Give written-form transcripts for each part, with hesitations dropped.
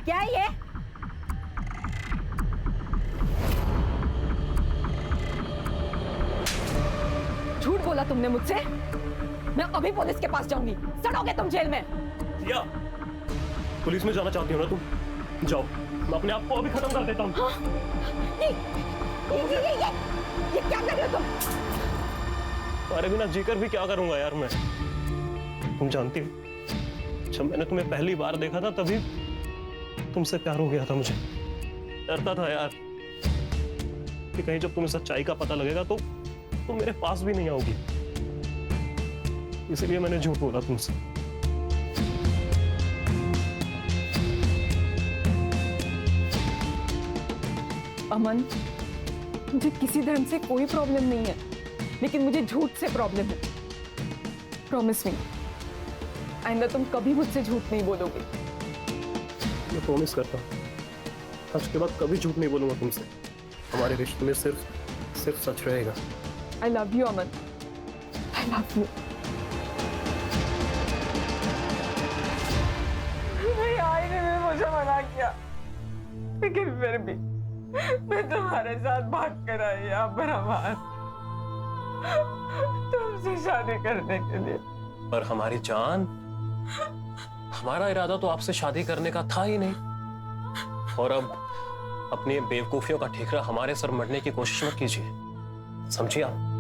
क्या है ये? झूठ बोला तुमने मुझसे। मैं अभी पुलिस के पास जाऊंगी, सड़ोगे तुम जेल में। या पुलिस में जाना चाहती हो ना तुम? जाओ, मैं अपने आप को अभी खत्म कर देता हूँ। हाँ? ये क्या कर रहे हो तुम? तुम्हारे बिना जीकर भी क्या करूंगा यार मैं। तुम जानती हो, जब मैंने तुम्हें पहली बार देखा था तभी तुमसे प्यार हो गया था मुझे। डरता था यार कि कहीं जब तुम्हें सच्चाई का पता लगेगा तो तुम मेरे पास भी नहीं आओगी, इसलिए मैंने झूठ बोला तुमसे। अमन, मुझे किसी धर्म से कोई प्रॉब्लम नहीं है, लेकिन मुझे झूठ से प्रॉब्लम है। प्रॉमिस मी, आइंदा तुम कभी मुझसे झूठ नहीं बोलोगे। मैं प्रॉमिस करता हूँ, आज के बाद कभी झूठ नहीं बोलूंगा तुमसे। हमारे रिश्ते में सिर्फ सच रहेगा। I love you, Aman. I love you। मेरी आई ने भी मुझे मना किया, लेकिन फिर भी मैं तुम्हारे साथ भाग कर आई यहाँ पर अमन, तुमसे शादी करने के लिए। पर हमारी जान, हमारा इरादा तो आपसे शादी करने का था ही नहीं, और अब अपनी बेवकूफियों का ठिकरा हमारे सर मरने की कोशिश मत कीजिए, समझिए आप?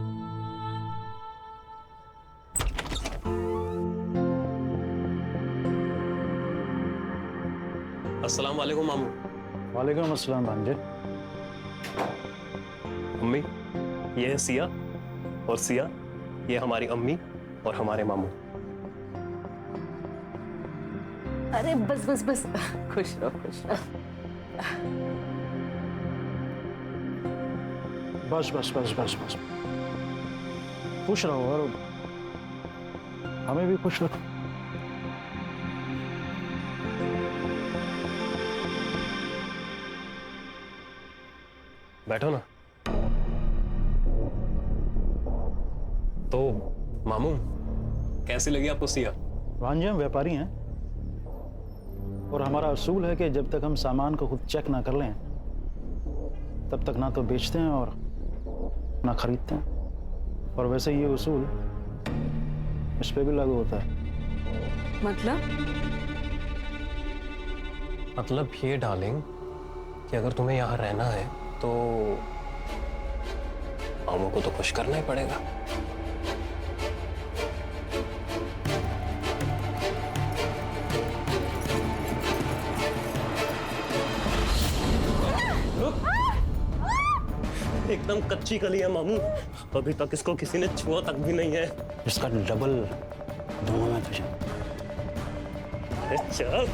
अस्सलाम वालेकुम मामू। वालेकुम अस्सलाम भांजे। अम्मी, ये है सिया, और सिया ये हमारी अम्मी और हमारे मामू। अरे बस बस बस, खुश रहो खुश रहो। बस बस बस बस बस, खुश रहो और हमें भी खुश रखो। बैठो ना। तो मामू, कैसी लगी आपको सिया? भांजे, हम व्यापारी हैं और हमारा असूल है कि जब तक हम सामान को खुद चेक ना कर लें तब तक ना तो बेचते हैं और ना खरीदते हैं। और वैसे ये उसूल इस पे भी लागू होता है। मतलब ये डार्लिंग कि अगर तुम्हें यहाँ रहना है तो मामू को तो खुश करना ही पड़ेगा। एकदम कच्ची कली है मामू, अभी तक इसको किसी ने छुआ तक भी नहीं है। इसका डबल दूंगा मैं तुझे। चल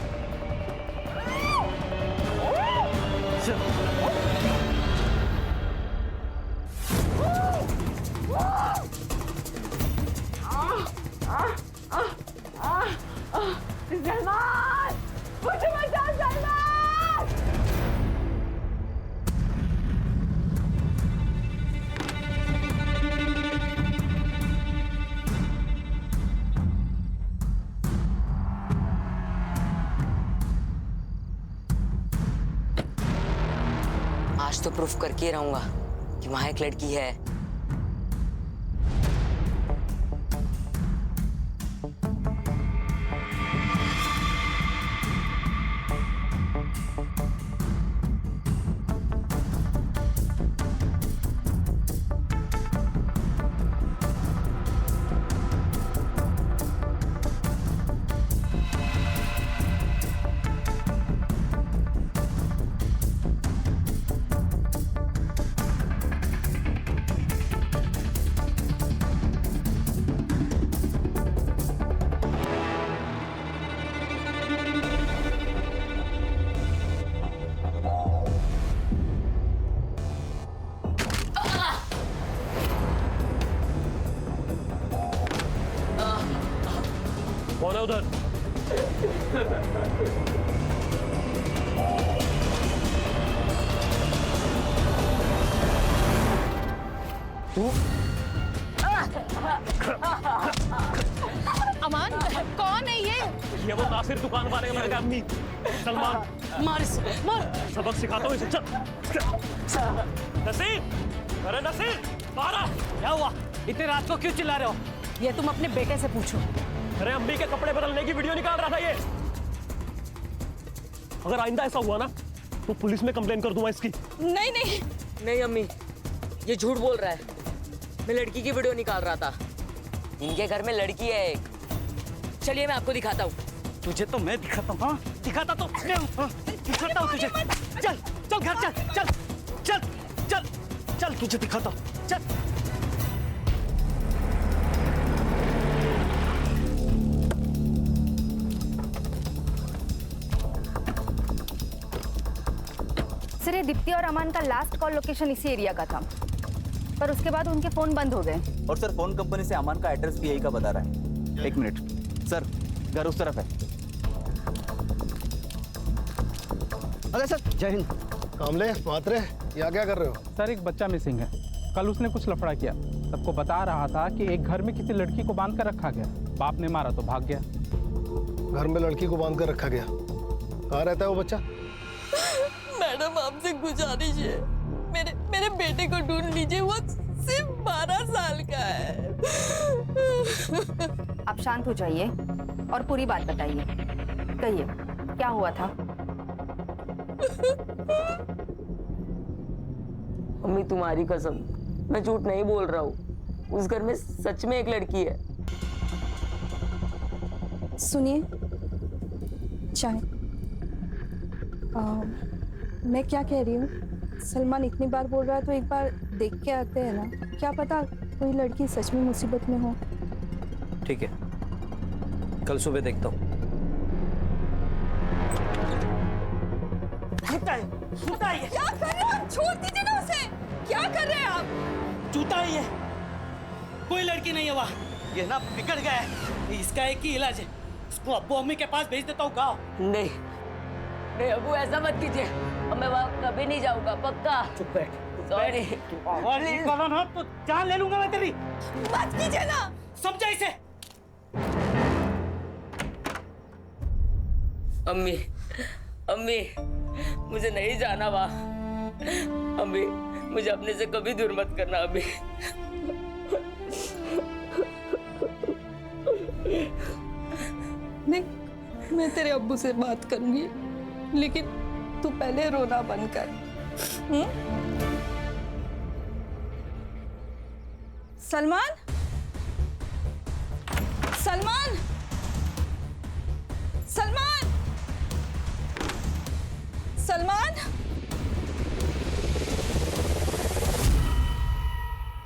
सलमान, मुझे बचा सलमान। आज तो प्रूफ करके रहूंगा कि वहां एक लड़की है। कौन है उधर? अमान, कौन है ये? वो नासिर दुकान वाले का लड़का, अम्मी। सलमान, मार इसे, मार। सबक सिखाता हूँ इसे। चल नसीर, अरे नसीर बाहर आ। क्या हुआ? इतनी रात को क्यों चिल्ला रहे हो? ये तुम अपने बेटे से पूछो। अरे अम्मी के कपड़े बदलने की वीडियो निकाल रहा था ये। अगर आइंदा ऐसा हुआ ना तो पुलिस में कंप्लेन कर दूंगा इसकी। नहीं नहीं नहीं अम्मी, ये झूठ बोल रहा है। मैं लड़की की वीडियो निकाल रहा था। इनके घर में लड़की है एक। चलिए मैं आपको दिखाता हूँ। तुझे तो मैं दिखाता हूँ। हाँ दिखाता तो मैं हूँ। हाँ, दिखाता हूँ तुझे। चल चल घर चल चल चल चल चल तुझे दिखाता हूँ। चल। सर ये दीप्ति और अमान का लास्ट कॉल लोकेशन इसी एरिया का था, पर उसके बाद उनके फोन बंद हो गए। और सर फोन कंपनी से अमान का एड्रेस भी यही का बता रहा है। 1 मिनट सर, घर उस तरफ है। अरे सर जय हिंद। कामले मात्रे यहाँ क्या कर रहे हो? सर एक बच्चा मिसिंग है। कल उसने कुछ लफड़ा किया, सबको बता रहा था कि एक घर में किसी लड़की को बांध कर रखा गया। बाप ने मारा तो भाग गया। घर में लड़की को बांध कर रखा गया? कहाँ रहता है वो बच्चा? मैडम आपसे गुजारिश है, मेरे बेटे को ढूंढ लीजिए, वो सिर्फ 12 साल का है। आप शांत हो जाइए और पूरी बात बताइए। कहिए क्या हुआ था? अम्मी तुम्हारी कसम, मैं झूठ नहीं बोल रहा हूँ। उस घर में सच में एक लड़की है। सुनिए चाय। मैं क्या कह रही हूँ, सलमान इतनी बार बोल रहा है तो एक बार देख के आते हैं ना। क्या पता कोई लड़की सच में मुसीबत में हो। ठीक है, कल सुबह देखता हूँ। जूता ही है। क्या कर रहे हो आप? छोड़ दीजिए ना उसे। क्या कर रहे हैं आप? जूता ही है। कोई लड़की नहीं है वहाँ। ये ना बिगड़ गया है। इसका एक ही इलाज है, इसको अब्बू अम्मी के पास भेज देता हूँ। गाँव नहीं नहीं अबू, ऐसा मत कीजिए। अब मैं वहाँ कभी नहीं जाऊँगा, पक्का। चुप बैठ। सॉरी। आवाज निकाला ना तो जान ले लूंगा मैं तेरी। मत कीजिए ना। समझा इसे? अम्मी अम्मी, मुझे नहीं जाना वहाँ। अम्मी मुझे अपने से कभी दूर मत करना अम्मी। मैं तेरे अब्बू से बात करूंगी, लेकिन तू पहले रोना बंद कर। सलमान, सलमान, सलमान, सलमान।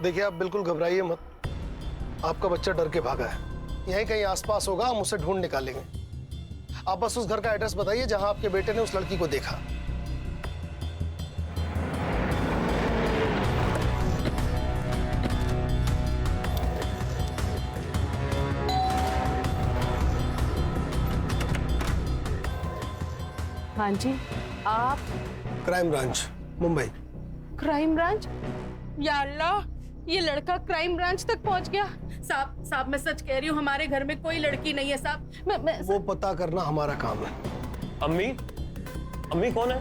देखिए आप बिल्कुल घबराइए मत। आपका बच्चा डर के भागा है। यहीं कहीं आसपास होगा, हम उसे ढूंढ निकालेंगे। आप बस उस घर का एड्रेस बताइए जहां आपके बेटे ने उस लड़की को देखा। हाँ जी, आप? Crime branch Mumbai. Crime branch? या अल्लाह, ये लड़का क्राइम ब्रांच तक पहुंच गया। साहब मैं सच कह रही हूँ, हमारे घर में कोई लड़की नहीं है साहब। मैं वो पता करना हमारा काम है। अम्मी, अम्मी कौन है?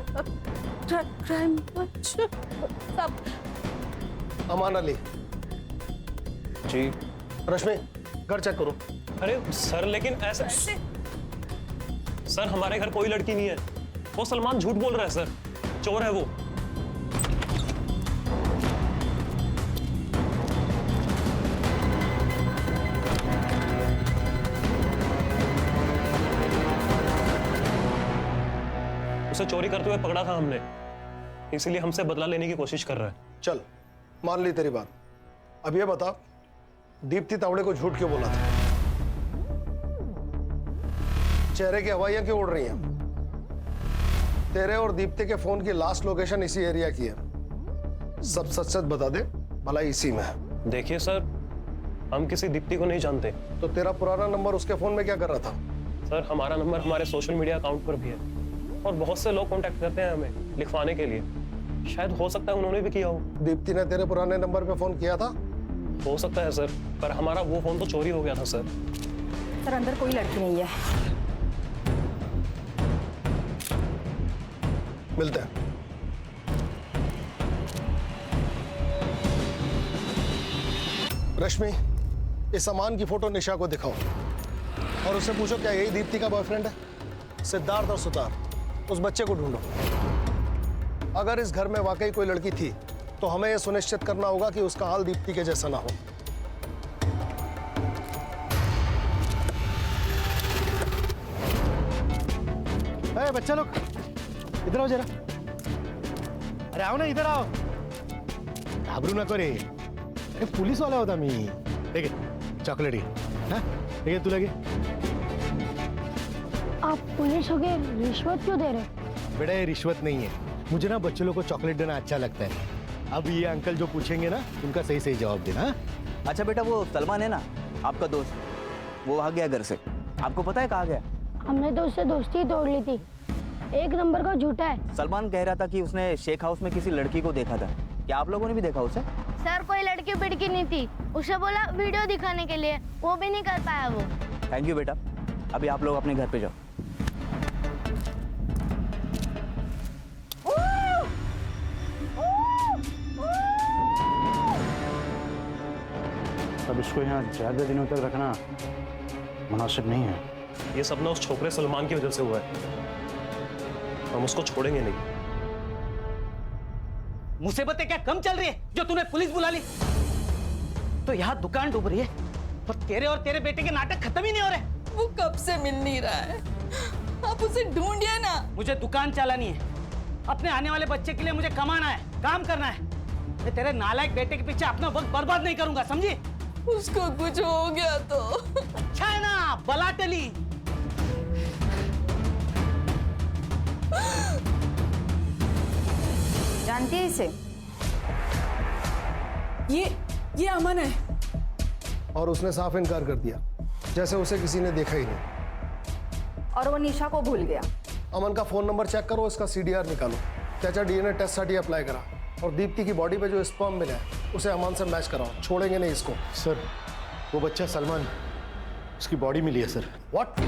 क्राइम ब्रांच साहब। अमान अली। जी। रश्मि, घर चेक करो। अरे सर लेकिन ऐसा सर, हमारे घर कोई लड़की नहीं है। वो सलमान झूठ बोल रहा है सर, चोर है वो। उसे चोरी करते हुए पकड़ा था हमने, इसीलिए हमसे बदला लेने की कोशिश कर रहा है। चल मान ली तेरी बात। अब ये बता, दीप्ति तावड़े को झूठ क्यों बोला था? चेहरे की हवाइयां क्यों उड़ रही हैं? तेरे और दीप्ति के फोन की लास्ट लोकेशन इसी एरिया की है। सब सच सच बता दे, भला इसी में है। देखिए सर, हम किसी दीप्ति को नहीं जानते। तो तेरा पुराना नंबर उसके फोन में क्या कर रहा था? सर हमारा नंबर हमारे सोशल मीडिया अकाउंट पर भी है और बहुत से लोग कांटेक्ट करते हैं हमें लिखवाने के लिए। शायद हो सकता है उन्होंने भी किया हो। दीप्ति ने तेरे पुराने नंबर पे फोन किया था? हो सकता है सर, पर हमारा वो फोन तो चोरी हो गया था सर। सर अंदर कोई लड़की नहीं है। मिलते हैं। रश्मि, इस अमान की फोटो निशा को दिखाओ और उससे पूछो क्या यही दीप्ति का बॉयफ्रेंड है? सिद्धार्थ और सुतार, उस बच्चे को ढूंढो। अगर इस घर में वाकई कोई लड़की थी तो हमें यह सुनिश्चित करना होगा कि उसका हाल दीप्ति के जैसा ना हो। बच्चा लोग इधर आओ जरा। अरे आओ ना, इधर आओ। घाबरू नको रे, अरे पुलिस वाला होता मी। ठीक है, चॉकलेट ठीक है, तू लगे। आप पुलिस हो गए, रिश्वत क्यों दे रहे? बेटा ये रिश्वत नहीं है, मुझे ना बच्चों लोग को चॉकलेट देना अच्छा लगता है। अब ये अंकल जो पूछेंगे ना उनका सही सही जवाब देना। अच्छा बेटा, वो सलमान है ना आपका दोस्त, वो भाग गया घर से, आपको पता है कहाँ गया? हमने तो उससे दोस्ती ही तोड़ ली थी, एक नंबर का झूठा है। सलमान कह रहा था कि उसने शेख हाउस में किसी लड़की को देखा था, क्या आप लोगों ने भी देखा उसे? सर कोई लड़की बिड़की नहीं थी, उसे बोला वीडियो दिखाने के लिए, वो भी नहीं कर पाया वो। थैंक यू बेटा, अभी आप लोग अपने घर पे जाओ। अब इसको यहाँ ज्यादा दिनों तक रखना मुनासिब नहीं है। ये सब ना उस छोकरे सलमान की वजह से हुआ है, हम उसको छोड़ेंगे नहीं। मुसीबतें क्या कम चल रही है जो तूने पुलिस बुला ली? तो यहाँ दुकान डूब रही है और तेरे और तेरे बेटे के नाटक खत्म ही नहीं हो रहे। वो कब से मिल नहीं रहा है, आप उसे ढूंढिए ना। मुझे दुकान चलानी है, अपने आने वाले बच्चे के लिए मुझे कमाना है, काम करना है। मैं तेरे नालायक बेटे के पीछे अपना वक्त बर्बाद नहीं करूंगा, समझी? उसको कुछ हो गया तो? अच्छा है ना, बला टली। जानती है इसे? ये अमन है। और उसने साफ इनकार कर दिया, जैसे उसे किसी ने देखा ही नहीं। और वो निशा को भूल गया। अमन का फोन नंबर चेक करो, इसका सीडीआर निकालो। चाचा डीएनए टेस्ट साठी अप्लाई करा और दीप्ति की बॉडी पे जो स्पर्म मिला है उसे अमन से मैच कराओ, छोड़ेंगे नहीं इसको। सर वो बच्चा सलमान, उसकी बॉडी मिली है सर। व्हाट?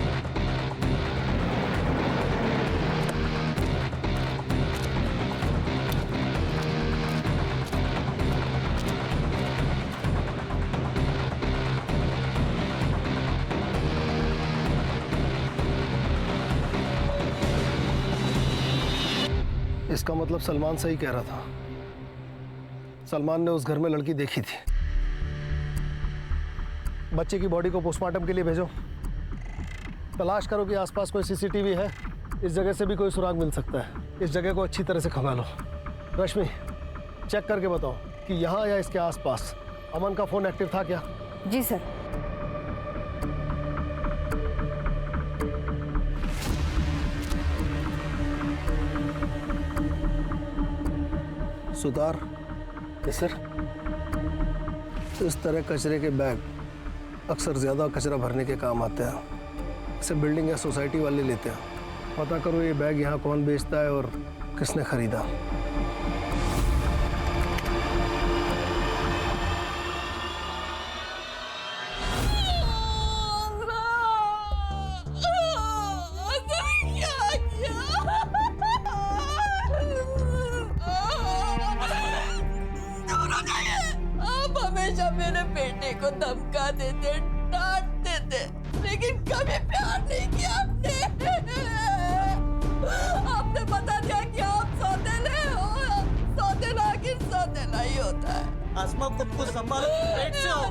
इसका मतलब सलमान सही कह रहा था, सलमान ने उस घर में लड़की देखी थी। बच्चे की बॉडी को पोस्टमार्टम के लिए भेजो, तलाश करो कि आसपास कोई सीसीटीवी है, इस जगह से भी कोई सुराग मिल सकता है। इस जगह को अच्छी तरह से खंगालो। रश्मि चेक करके बताओ कि यहाँ या इसके आसपास अमन का फोन एक्टिव था क्या? जी सर। सुतार, सर इस तरह कचरे के बैग अक्सर ज़्यादा कचरा भरने के काम आते हैं। इसे बिल्डिंग या सोसाइटी वाले लेते हैं। पता करो ये बैग यहाँ कौन बेचता है और किसने खरीदा। मेरे बेटे को धमका देते, डांटते थे, लेकिन कभी प्यार नहीं किया आपने। आपने बता दिया कि आप सौतेले हो, सौतेला आखिर सौतेला ही होता है। आसमा को संभालो, पेट से हो।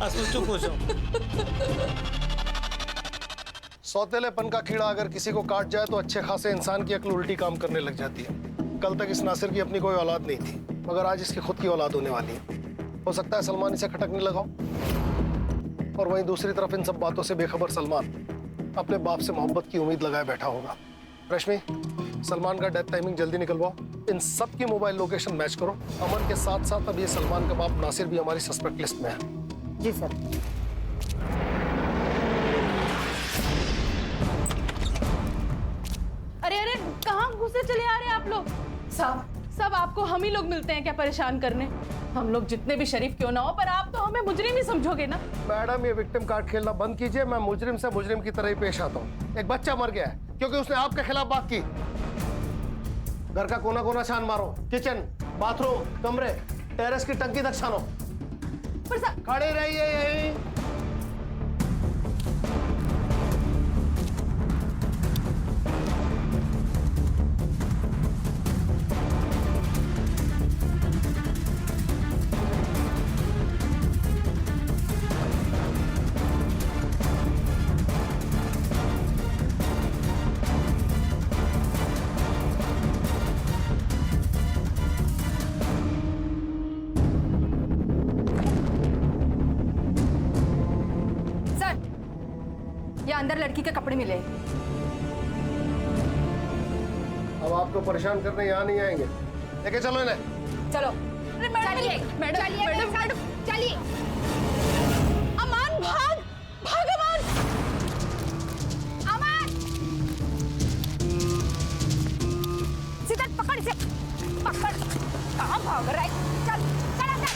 आसमा चुप हो जाओ। सौतेलेपन का कीड़ा अगर किसी को काट जाए तो अच्छे खासे इंसान की अक्ल उल्टी काम करने लग जाती है। कल तक इस नासिर की अपनी कोई औलाद नहीं थी, मगर आज इसकी खुद की औलाद होने वाली है। हो सकता है सलमान इसे खटकने लगाओ। और वहीं दूसरी तरफ इन सब बातों से बेखबर सलमान अपने बाप से मोहब्बत की उम्मीद लगाए बैठा होगा। रश्मि सलमान का डेथ टाइमिंग जल्दी निकलवाओ, इन सब की मोबाइल लोकेशन मैच करो। अमन के साथ साथ अब ये सलमान का बाप नासिर भी हमारी सस्पेक्ट लिस्ट में है। जी सर। अरे अरे कहाँ घुसे चले आ रहे हैं आप लोग? सब आपको हम ही लोग मिलते हैं क्या परेशान करने? हम लोग जितने भी शरीफ क्यों ना हो, पर आप तो हमें मुजरिम ही समझोगे ना। मैडम ये विक्टिम कार्ड खेलना बंद कीजिए, मैं मुजरिम से मुजरिम की तरह ही पेश आता हूँ। एक बच्चा मर गया है, क्योंकि उसने आपके खिलाफ बात की। घर का कोना कोना छान मारो, किचन, बाथरूम, कमरे, टेरेस की टंकी तक छानो। खड़े रहिए यहीं। अंदर लड़की के कपड़े मिले। अब आपको परेशान करने यहाँ नहीं आएंगे। लेके चलो इन्हें। चलो। चलिए मैडम चलिए। अमान भाग भाग अमान। अमान सिद्धार्थ पकड़ इसे, पकड़। कहाँ भाग रहा है? चल चल अंदर।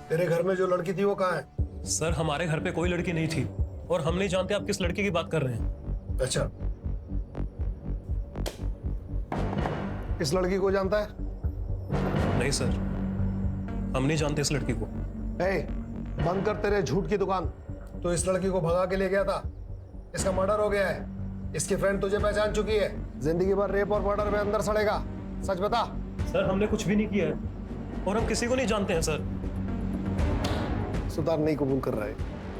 तेरे घर में जो लड़की थी वो कहाँ है? सर हमारे घर पे कोई लड़की नहीं थी और हम नहीं जानते आप किस लड़की की बात कर रहे हैं। अच्छा, इस लड़की को जानता है? नहीं सर, हम नहीं जानते इस लड़की को। बंद कर तेरे झूठ की दुकान। तो इस लड़की को भगा के ले गया था, इसका मर्डर हो गया है, इसकी फ्रेंड तुझे पहचान चुकी है, जिंदगी भर रेप और मर्डर में अंदर सड़ेगा। सच बता। सर हमने कुछ भी नहीं किया है और हम किसी को नहीं जानते हैं सर। सुधार नहीं कबूल कर रहा है।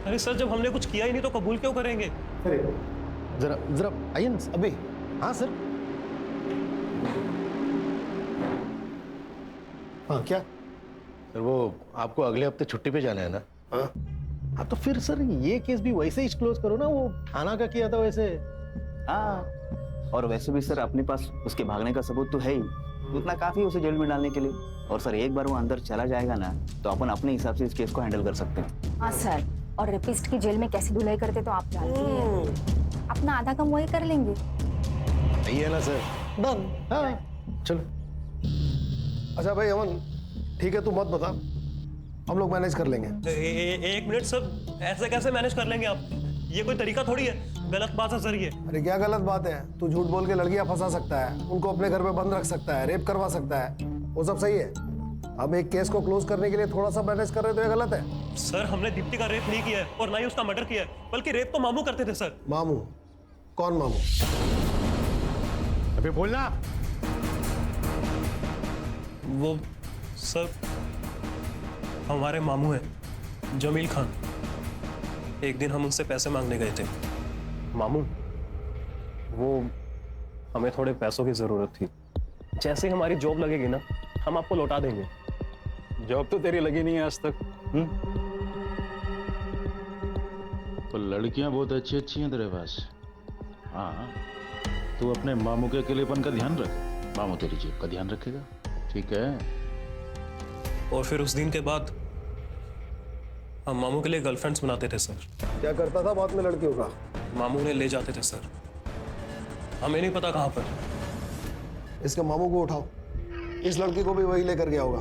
अरे सर जब हमने कुछ किया ही नहीं तो कबूल क्यों करेंगे? जरा जरा आइए ना अभी। हाँ सर। हाँ क्या? सर वो आपको अगले हफ्ते छुट्टी पे जाना है ना? हाँ तो फिर सर ये केस भी वैसे ही क्लोज करो ना, वो थाना का किया था वैसे। हाँ, और वैसे भी सर अपने पास उसके भागने का सबूत तो है ही, उतना काफी है उसे जेल में डालने के लिए। और सर एक बार वो अंदर चला जाएगा ना तो अपन अपने हिसाब से इस केस को हैंडल कर सकते हैं। हाँ सर, और रेपिस्ट की जेल में कैसी धुलाई करते तो आप जानते हैं। अपना आधा काम वही कर लेंगे। सही है ना सर? डन। हाँ चलो। अच्छा भाई अमन, ठीक है तू मत बता, हम लोग मैनेज कर लेंगे। एक मिनट सर, ऐसे कैसे मैनेज कर लेंगे आप? ये कोई तरीका थोड़ी है, गलत बात है सर ये। अरे क्या गलत बात है? तू झूठ बोल के लड़कियां फंसा सकता है, उनको अपने घर में बंद रख सकता है, रेप करवा सकता है, वो सब सही है। हम एक केस को क्लोज करने के लिए थोड़ा सा मैनेज कर रहे तो ये गलत है? सर हमने दीप्ति का रेप नहीं किया है और ना ही उसका मर्डर किया है, बल्कि रेप तो मामू करते थे सर। मामू? कौन मामू? अबे बोलना। वो सर हमारे मामू हैं, जमील खान। एक दिन हम उनसे पैसे मांगने गए थे। मामू वो हमें थोड़े पैसों की जरूरत थी, जैसे ही हमारी जॉब लगेगी ना हम आपको लौटा देंगे। जॉब तो तेरी लगी नहीं है आज तक। तो लड़कियां बहुत अच्छी अच्छी हैं तेरे पास। हाँ तू अपने मामू के अकेलेपन का ध्यान रख, मामू तेरी जेब का ध्यान रखेगा, ठीक है? और फिर उस दिन के बाद हम मामू के लिए गर्लफ्रेंड्स बनाते थे सर। क्या करता था बाद में लड़कियों का? मामू ने ले जाते थे सर, हमें नहीं पता कहाँ पर। इसके मामू को उठाओ, इस लड़की को भी वही लेकर गया होगा,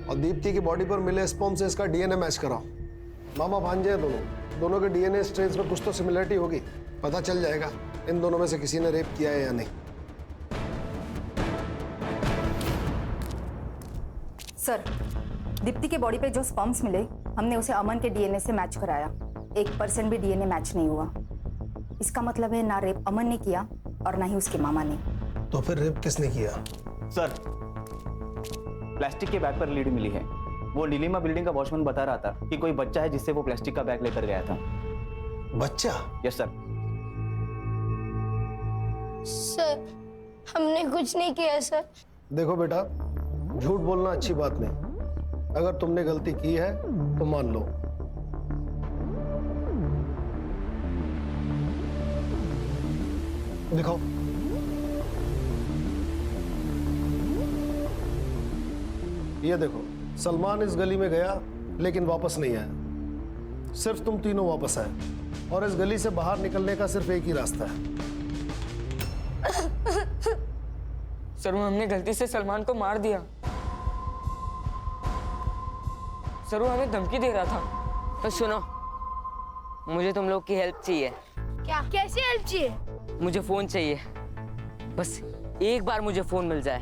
और दीप्ति की बॉडी पर मिले स्पर्म से इसका डीएनए मैच कराओ। मामा भांजे हैं दोनों के डीएनए स्ट्रेन्स में कुछ तो सिमिलरिटी होगी, पता चल जाएगा इन दोनों में से किसी ने रेप किया है या नहीं। सर, दीप्ति के बॉडी पे जो स्पर्म्स मिले हमने उसे अमन के डीएनए से मैच कराया, 1% भी डीएनए मैच नहीं हुआ। इसका मतलब है ना रेप अमन ने किया और ना ही उसके मामा ने। तो फिर रेप किसने किया? सर प्लास्टिक के बैग पर लीड मिली है। वो नीलिमा बिल्डिंग का वॉचमैन बता रहा था कि कोई बच्चा है जिससे वो प्लास्टिक का बैग लेकर गया था। बच्चा? Yes sir. सर हमने कुछ नहीं किया सर। देखो बेटा, झूठ बोलना अच्छी बात नहीं, अगर तुमने गलती की है तो मान लो। दिखाओ। ये देखो, सलमान इस गली में गया लेकिन वापस नहीं आया, सिर्फ तुम तीनों वापस आए, और इस गली से बाहर निकलने का सिर्फ एक ही रास्ता है। सर हमने गलती से सलमान को मार दिया। सर वो हमें धमकी दे रहा था। तो सुनो, मुझे तुम लोग की हेल्प चाहिए। क्या कैसी हेल्प चाहिए? मुझे फोन चाहिए, बस एक बार मुझे फोन मिल जाए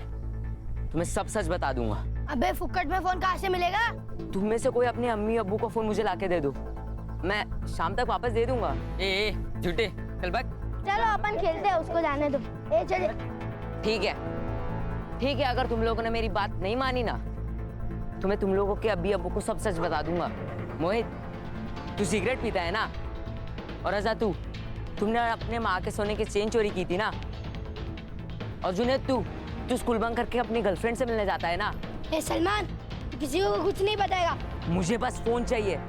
तो मैं सब सच बता दूंगा। अबे फुक्कट में फोन कहाँ से मिलेगा? तुम में से कोई अपनी अम्मी अब्बू को फोन मुझे लाके दे दो, मैं शाम तक वापस दे दूंगा। ए झूठे, चल भाग। चलो अपन खेलते हैं, उसको जाने दो। ए चले। ठीक है, अगर तुम लोगों ने मेरी बात नहीं मानी ना तो मैं तुम लोगों के अब्बी अब्बू को सब सच बता दूंगा। मोहित, तू सिगरेट पीता है ना? और रजा, तुमने अपने माँ के सोने की चेन चोरी की थी ना? और जुनेद, तू स्कूल बंक करके अपनी गर्लफ्रेंड से मिलने जाता है ना? ए सलमान, किसी को कुछ नहीं बताएगा। मुझे बस फोन चाहिए,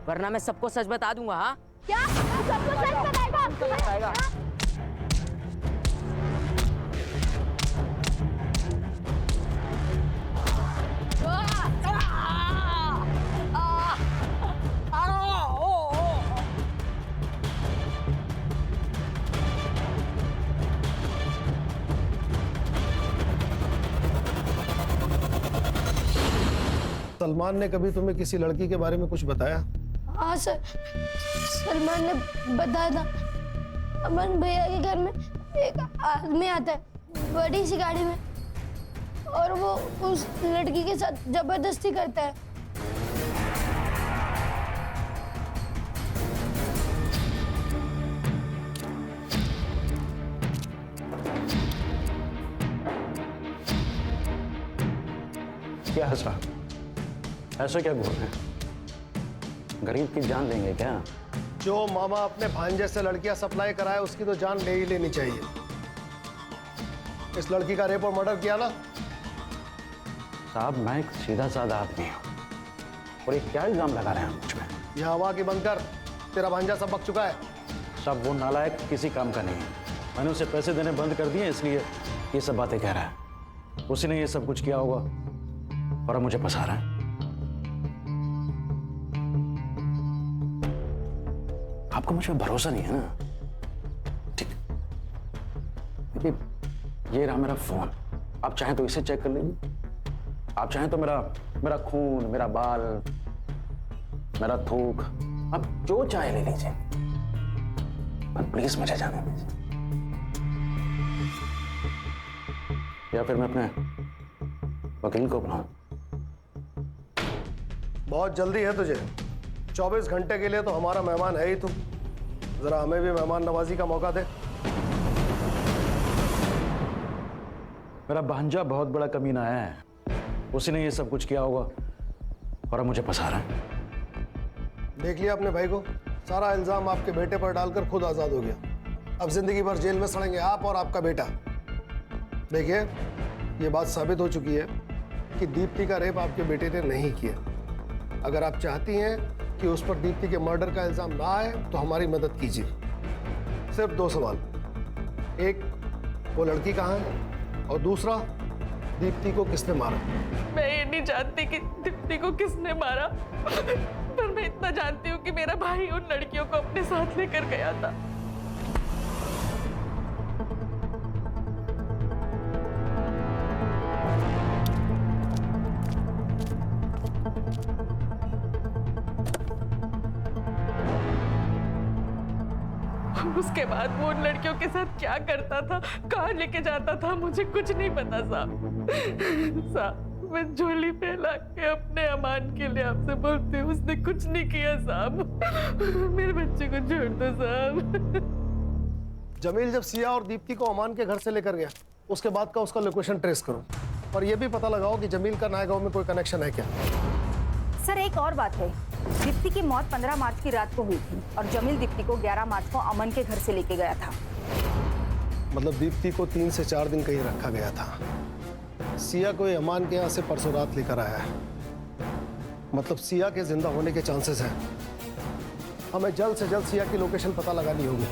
वरना मैं सबको सच बता दूंगा। हाँ क्या? तू सबको सच बताएगा? सलमान ने कभी तुम्हें किसी लड़की के बारे में कुछ बताया? हाँ सर, सलमान ने बताया था। अमन भैया के घर में एक आदमी आता है बड़ी सी गाड़ी में, और वो उस लड़की के साथ जबरदस्ती करता है। क्या ऐसा ऐसा क्या बोल रहे हैं? गरीब की जान लेंगे क्या? जो मामा अपने भांजे से लड़कियां सप्लाई कराए उसकी तो जान ले ही लेनी चाहिए। इस लड़की का रेप और मर्डर किया ना? साहब, मैं एक सीधा साधा आदमी हूँ और ये क्या इल्जाम लगा रहे हैं मुझ पे? यहाँ हवा की बंद कर, तेरा भांजा सब बक चुका है। सब वो नालायक किसी काम का नहीं है। मैंने उसे पैसे देने बंद कर दिए, इसलिए ये सब बातें कह रहा है। उसी ने ये सब कुछ किया होगा और अब मुझे फंसा रहा है। आपको मुझ पर भरोसा नहीं है ना? ठीक, देखिए ये रहा मेरा फोन, आप चाहें तो इसे चेक कर लीजिए। आप चाहें तो मेरा खून, मेरा बाल, मेरा थूक, आप जो चाहे ले लीजिए, पर प्लीज मुझे जाने दीजिए। या फिर मैं अपने वकील को बुलाऊं? बहुत जल्दी है तुझे, 24 घंटे के लिए तो हमारा मेहमान है ही तू। जरा हमें भी मेहमान नवाजी का मौका दे। मेरा भांजा बहुत बड़ा कमीना है, उसी ने ये सब कुछ किया होगा और अब मुझे फंसा रहा है। देख लिया अपने भाई को, सारा इल्जाम आपके बेटे पर डालकर खुद आजाद हो गया। अब जिंदगी भर जेल में सड़ेंगे आप और आपका बेटा। देखिए, ये बात साबित हो चुकी है कि दीप्ति का रेप आपके बेटे ने नहीं किया। अगर आप चाहती हैं कि उस पर दीप्ति के मर्डर का इल्जाम ना आए तो हमारी मदद कीजिए। सिर्फ 2 सवाल, एक, वो लड़की कहाँ है, और दूसरा, दीप्ति को किसने मारा? मैं ये नहीं जानती कि दीप्ति को किसने मारा, पर मैं इतना जानती हूँ कि मेरा भाई उन लड़कियों को अपने साथ लेकर गया था। उसके बाद वो उन लड़कियों के साथ क्या करता था, कहाँ लेके जाता था, मुझे कुछ नहीं पता साहब। मैं झोली फैला के अपने अमान के लिए आपसे बोलती हूँ, उसने कुछ नहीं किया साहब। मेरे बच्चे को छोड़ दो साहब। जमील जब सिया और दीप्ति को अमान के घर से लेकर गया, उसके बाद का उसका लोकेशन ट्रेस करो और ये भी पता लगाओ कि जमील का नायगांव में कोई कनेक्शन है क्या। सर, एक और बात है, दीप्ति की मौत 15 मार्च की रात को हुई थी और जमील दीप्ति को 11 मार्च को अमन के घर से लेके गया था। मतलब दीप्ति को 3 से 4 दिन कहीं रखा गया था। सिया को अमान के यहाँ से परसों रात लेकर आया है। मतलब सिया के जिंदा होने के चांसेस हैं। हमें जल्द से जल्द सिया की लोकेशन पता लगानी होगी।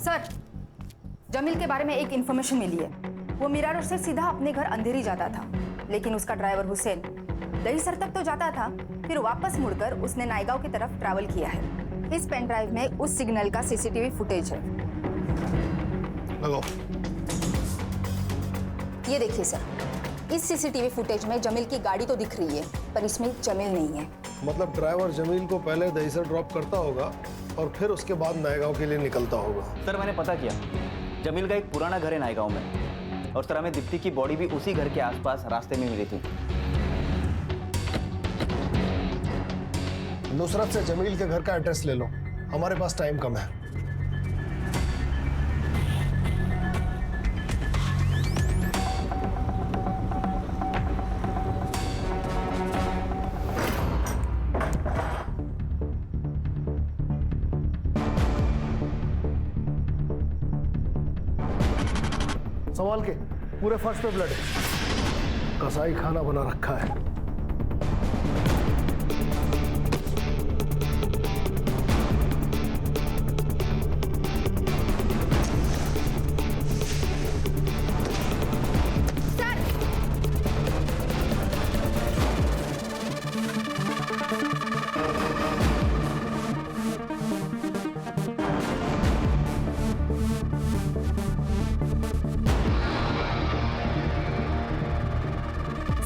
सर, जमील के बारे में एक इंफॉर्मेशन मिली है। वो मीरा रोड से सीधा अपने घर अंधेरी जाता था, लेकिन उसका ड्राइवर हुसैन दहीसर तक तो जाता था, फिर वापस मुड़कर उसने नायगांव की तरफ ट्रैवल किया है। इस पेन ड्राइव में उस सिग्नल का सीसीटीवी फुटेज है। लगाओ। ये देखिए सर, इस सीसीटीवी फुटेज में जमील की गाड़ी तो दिख रही है, पर इसमें जमील नहीं है। मतलब ड्राइवर जमील को पहले दहीसर ड्रॉप करता होगा और फिर उसके बाद नायगांव के लिए निकलता होगा। सर मैंने पता किया, जमील का एक पुराना घर है नायगांव में, और सर हमें दीप्ति की बॉडी भी उसी घर के आसपास रास्ते में मिली थी। नुसरत से जमील के घर का एड्रेस ले लो, हमारे पास टाइम कम है। सवाल के पूरे फर्श पे ब्लड है, कसाई खाना बना रखा है।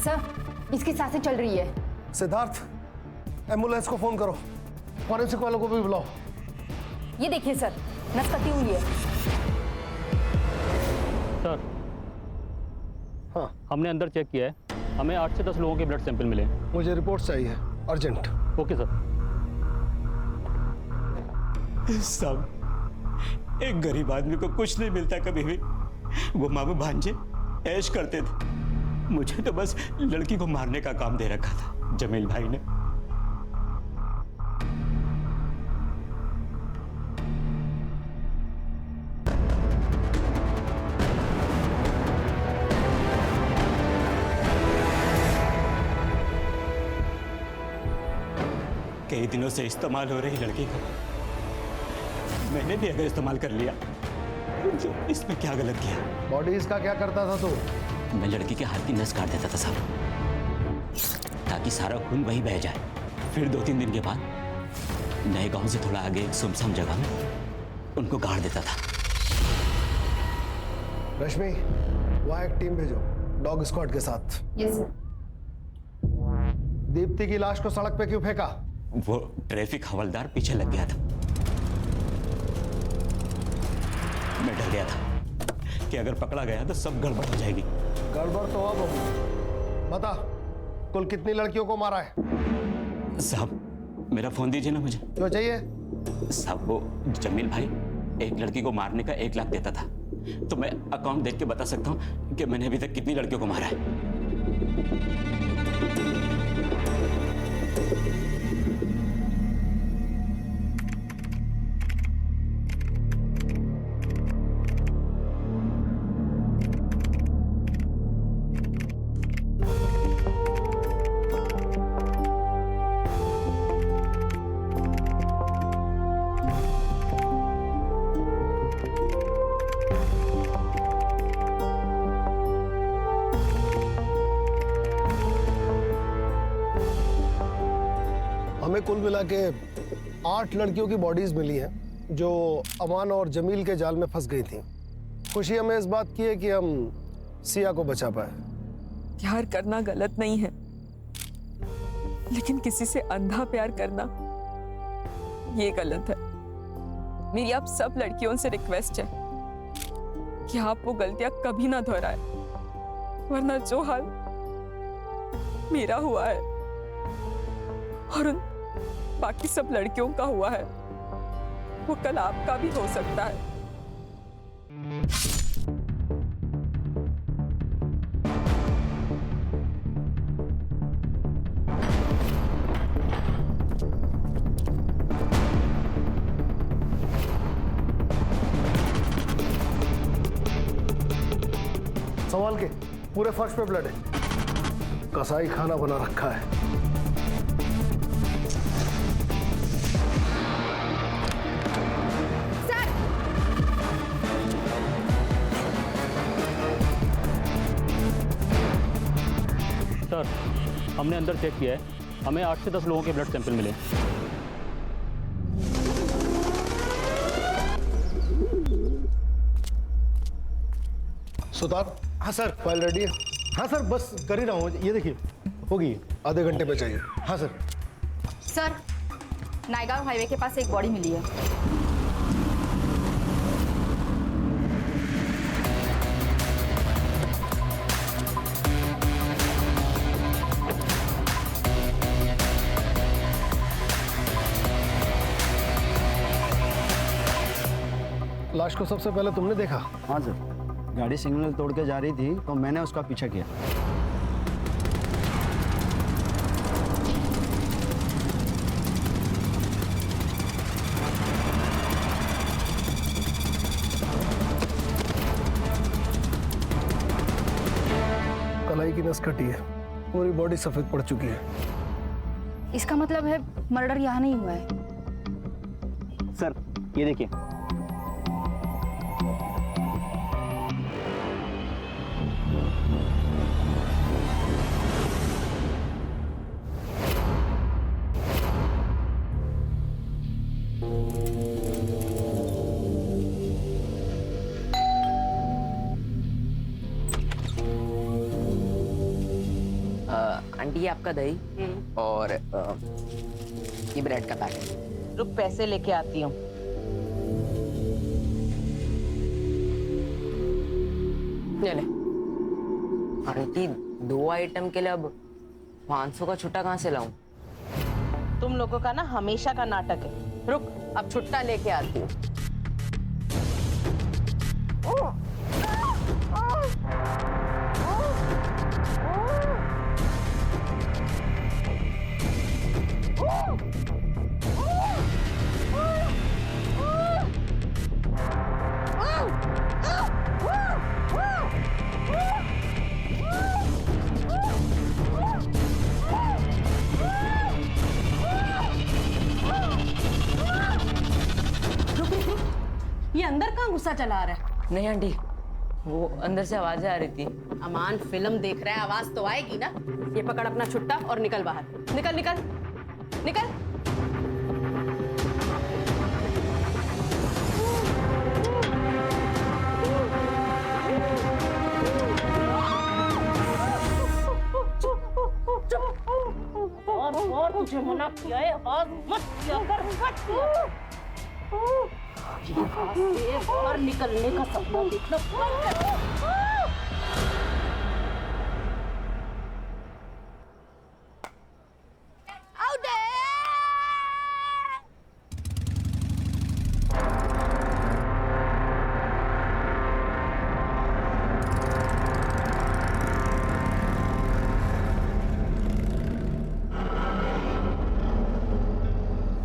सर, इसकी सांसें चल रही है। सिद्धार्थ, एम्बुलेंस को फोन करो, फॉरेंसिक वालों को भी बुलाओ। ये देखिए सर, नस कटी हुई है। सर, हाँ, हमने अंदर चेक किया है, हमें 8 से 10 लोगों के ब्लड सैंपल मिले। मुझे रिपोर्ट चाहिए, अर्जेंट। Okay sir. सब एक गरीब आदमी को कुछ नहीं मिलता कभी भी। वो मामू भांजे ऐश करते थे, मुझे तो बस लड़की को मारने का काम दे रखा था जमील भाई ने। कई दिनों से इस्तेमाल हो रही लड़की को मैंने भी अगर इस्तेमाल कर लिया तो इसमें क्या गलत किया? बॉडीज का क्या करता था तू? मैं लड़की के हाथ की नस काट देता था साहब, ताकि सारा खून वही बह जाए। फिर 2-3 दिन के बाद नए गांव से थोड़ा आगे एक सुनसान जगह में उनको गाड़ देता था। रश्मि, वहां एक टीम भेजो डॉग स्क्वाड के साथ। Yes sir. दीप्ति की लाश को सड़क पे क्यों फेंका? वो ट्रैफिक हवलदार पीछे लग गया था। मैं डर गया था कि अगर पकड़ा गया तो सब गड़बड़ हो जाएगी। गड़बड़ तो अब होगी। बता, कुल कितनी लड़कियों को मारा है? साहब मेरा फोन दीजिए ना मुझे। क्यों चाहिए? साहब वो जमील भाई एक लड़की को मारने का 1 लाख देता था, तो मैं अकाउंट देख के बता सकता हूँ कि मैंने अभी तक कितनी लड़कियों को मारा है। हमें कुल मिला के 8 लड़कियों की बॉडीज मिली हैं जो अमान और जमील के जाल में फंस गई थी। खुशी हमें इस बात की है कि हम सिया को बचा पाए। प्यार करना गलत नहीं है, लेकिन किसी से अंधा प्यार करना ये गलत है। मेरी आप सब लड़कियों से रिक्वेस्ट है कि आप वो गलतियां कभी ना दोहराए, वरना जो हाल मेरा हुआ है और उन बाकी सब लड़कियों का हुआ है वो कल आपका भी हो सकता है। सवाल के पूरे फर्श पे ब्लड है, कसाई खाना बना रखा है। सर, हमने अंदर चेक किया है, हमें 8 से 10 लोगों के ब्लड सैंपल मिले। सुतार। हाँ सर। फाइल रेडी है? हाँ सर, बस कर ही रहा हूँ। ये देखिए, होगी आधे घंटे में चाहिए। हाँ सर। सर, नायगांव हाईवे के पास एक बॉडी मिली है। लाश को सबसे पहले तुमने देखा? हाँ सर, गाड़ी सिग्नल तोड़ के जा रही थी तो मैंने उसका पीछा किया। कलाई की नस कटी है, पूरी बॉडी सफेद पड़ चुकी है। इसका मतलब है मर्डर यहाँ नहीं हुआ है। सर ये देखिए, आंटी ये आपका दही और ये ब्रेड का पैकेट। रुक पैसे लेके आती हूँ। ले ले। आंटी 2 आइटम के लिए अब 500 का छुट्टा कहाँ से लाऊं? तुम लोगों का ना हमेशा का नाटक है। रुक अब छुट्टा लेके आती हूँ। ये अंदर कहाँ गुस्सा चला रहा है? नहीं आंटी, वो अंदर से आवाजें आ रही थी। अमान फिल्म देख रहा है, आवाज तो आएगी ना। ये पकड़ अपना छुट्टा और निकल बाहर। निकल निकल निकल। और तुझे मना किया है, और मत किया कर, मत किया। और निकलने का सपना देखना बंद कर।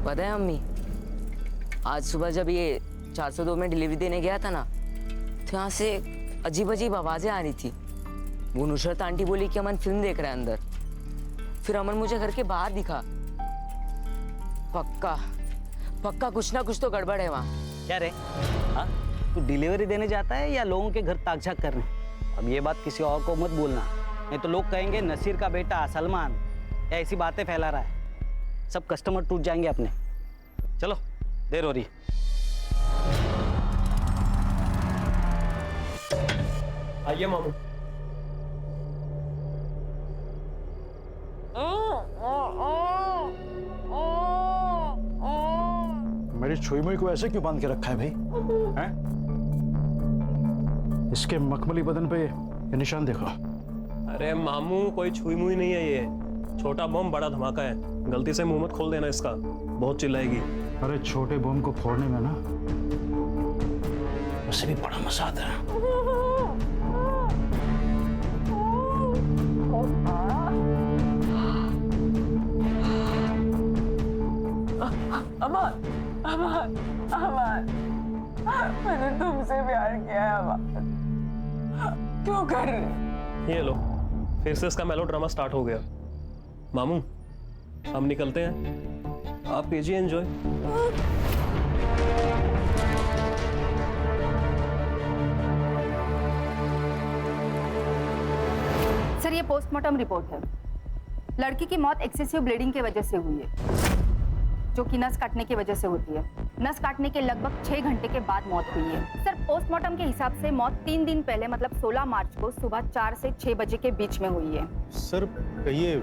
पता है अम्मी, आज सुबह जब ये 402 में डिलीवरी देने गया था ना, तो यहाँ से अजीब अजीब आवाजें आ रही थी। वो नुसरत आंटी बोली कि अमन फिल्म देख रहा है अंदर। फिर अमन मुझे घर के बाहर दिखा। पक्का पक्का कुछ ना कुछ तो गड़बड़ है वहाँ। क्या रे, हाँ तू डिलीवरी देने जाता है या लोगों के घर ताक-झाक करने? अब ये बात किसी और को मत बोलना, नहीं तो लोग कहेंगे नसीर का बेटा सलमान या ऐसी बातें फैला रहा है। सब कस्टमर टूट जाएंगे अपने। चलो देर हो रही। आइए मामू। मेरी छुई मुई को ऐसे क्यों बांध के रखा है भाई? हैं? इसके मखमली बदन पे ये निशान देखो। अरे मामू, कोई छुई मुई नहीं है ये। छोटा बम बड़ा धमाका है। गलती से मुंह मत खोल देना इसका, बहुत चिल्लाएगी। अरे छोटे बम को फोड़ने में ना उसे भी बड़ा मजा आता है। अमन, अमन, अमन, मैंने तुमसे प्यार किया है अमन। क्यों कर रहे? ये लो, फिर से इसका मेलोड्रामा स्टार्ट हो गया। मामू हम निकलते हैं, आप कीजिए एंजॉय। सर ये पोस्टमार्टम रिपोर्ट है। लड़की की मौत एक्सेसिव ब्लीडिंग की वजह से हुई है, जो कि नस काटने की वजह से होती है। नस काटने के लगभग 6 घंटे के बाद मौत हुई है। सर पोस्टमार्टम के हिसाब से मौत 3 दिन पहले मतलब 16 मार्च को सुबह 4 से 6 बजे के बीच में हुई है। सर ये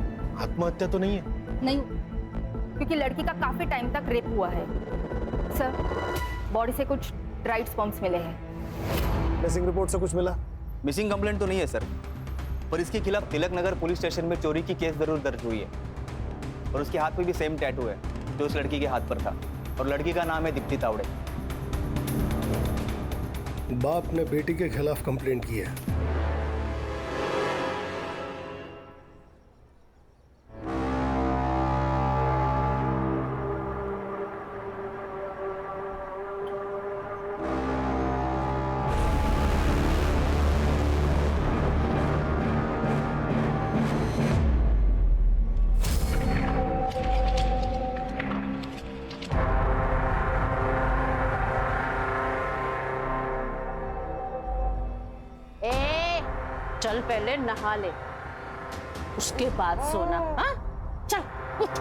आत्महत्या तो नहीं है? नहीं, क्योंकि लड़की का काफी टाइम तक रेप हुआ है। सर, बॉडी से कुछ ड्राइड स्पर्म्स मिले हैं। मिसिंग रिपोर्ट से कुछ मिला? मिसिंग कंप्लेंट तो नहीं है सर, पर इसके खिलाफ तिलक नगर पुलिस स्टेशन में चोरी की केस जरूर दर्ज हुई है। और उसके हाथ पे भी सेम टैटू है जो उस लड़की के हाथ पर था, और लड़की का नाम है दीप्ति तावड़े। बाप ने बेटी के खिलाफ कंप्लेंट की है। चल पहले नहा ले, उसके बाद सोना। हाँ चल उठ।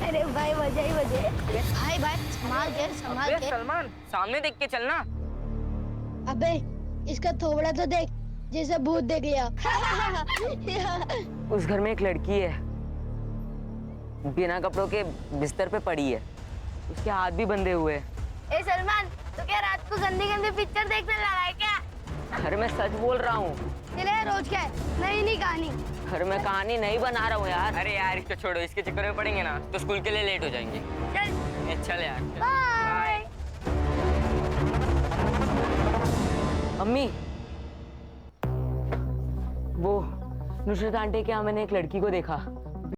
अरे भाई वजह ही वजह। भाई भाई संभाल के संभाल के। सलमान सामने देख के चलना। अबे इसका थोबड़ा तो देख, जैसे भूत देख लिया। उस घर में एक लड़की है, बिना कपड़ों के बिस्तर पे पड़ी है, उसके हाथ भी बंधे हुए हैं। ए सलमान, तो क्या रात को गंदी गंदी पिक्चर देखने लगा है क्या? अरे मैं सच बोल रहा हूँ। चले रोज क्या है, नई नई कहानी। अरे मैं कहानी नहीं बना रहा हूँ यार। अरे यार इसको छोड़ो, इसके चक्कर में पड़ेंगे ना तो स्कूल के लिए लेट हो जाएंगे। चल चल यार। बाय। अम्मी, वो नुसरत आंटी के यहाँ मैंने एक लड़की को देखा।